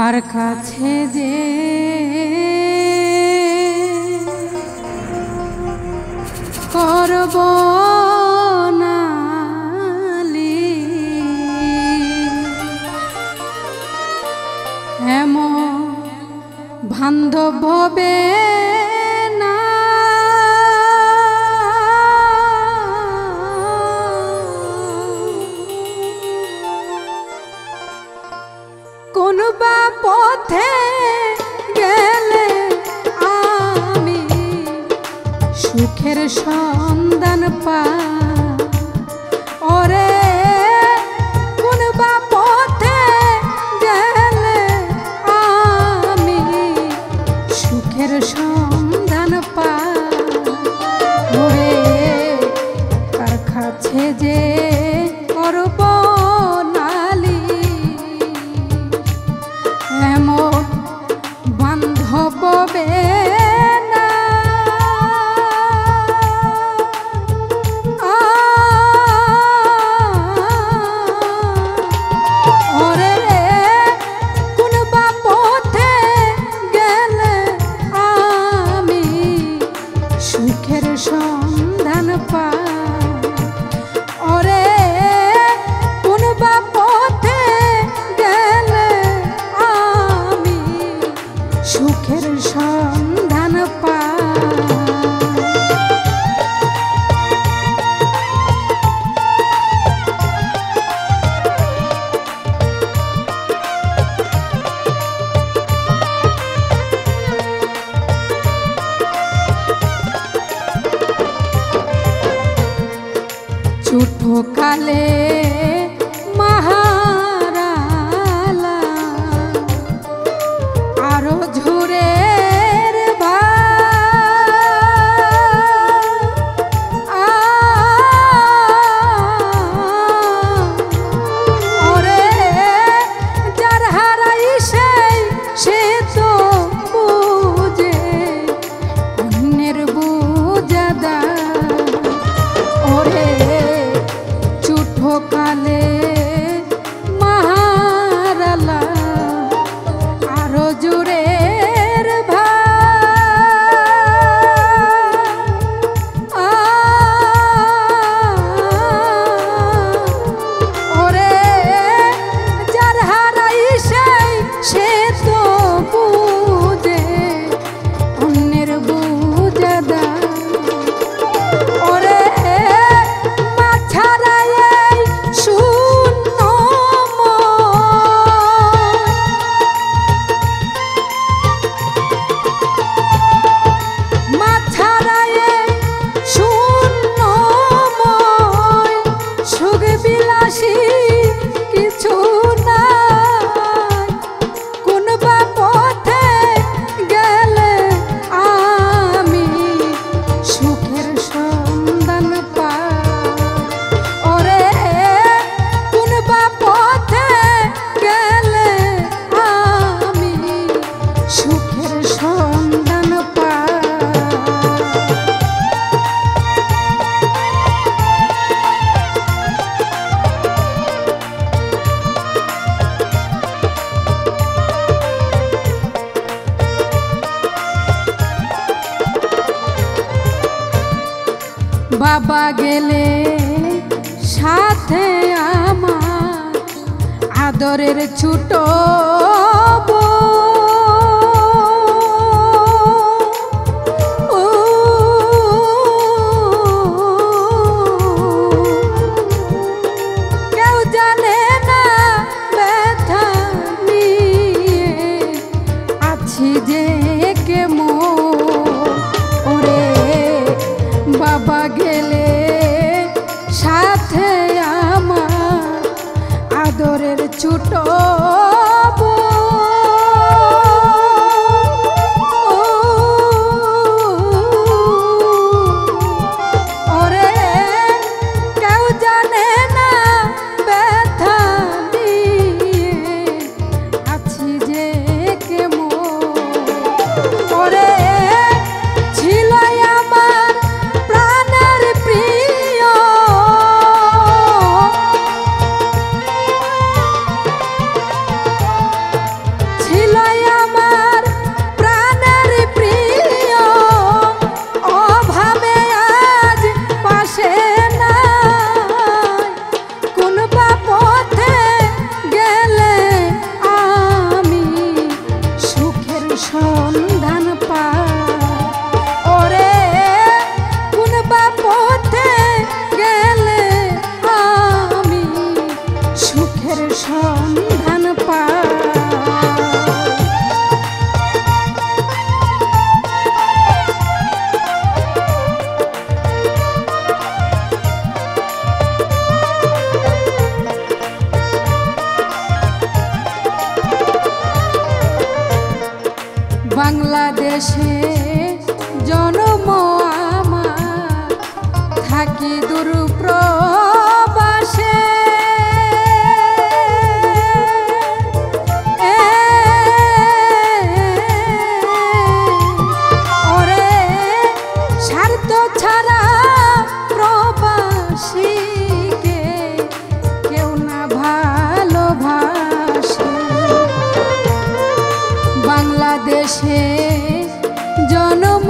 কার কাছে যে করব নালি এমন বান্ধব হবে না কোন বা পথে গেলে আমি সুখের সন্ধান পাই ওরে কোন বা পথে গেলে আমি সুখের সন্ধান পাই ওরে কার কাছে যে করব নালি এমন বান্ধব হবে না ওরে কোন বা পথে গেলে আমি সুখের সন্ধান পাই ওরে কোন বা পথে গেলে আমি সুখের সন্ধান পাই ছোট কালে মাহারালা আরো ঝুরের ওরে যার হারাই সে তো বুঝে অন্যের বুঝাদা ওরে কালে মাহারালা আরো জোরের ওরে যার হারাই সে তো বুঝে অন্যের বুঝাদা ওরে কিছু নাই কোন বা পথে গেলে আমি সুখের সন্ধান পাই ওরে কোন বা পথে গেলে আমি সুখের সন্ধান পাই বাবা গেলে সাথে আমার আদরের ছোট কেউ জানে না ব্যথা নিয়ে আছি যে কেমন ওরে বাবা গেলে সাথে আমার আদরের ছোট দেশে জন্ম আমার থাকি দূর প্রবাসে ওরে স্বার্থ ছাড়া প্রবাসীকে কেউ না ভালোবাসে বাংলাদেশে জন্ম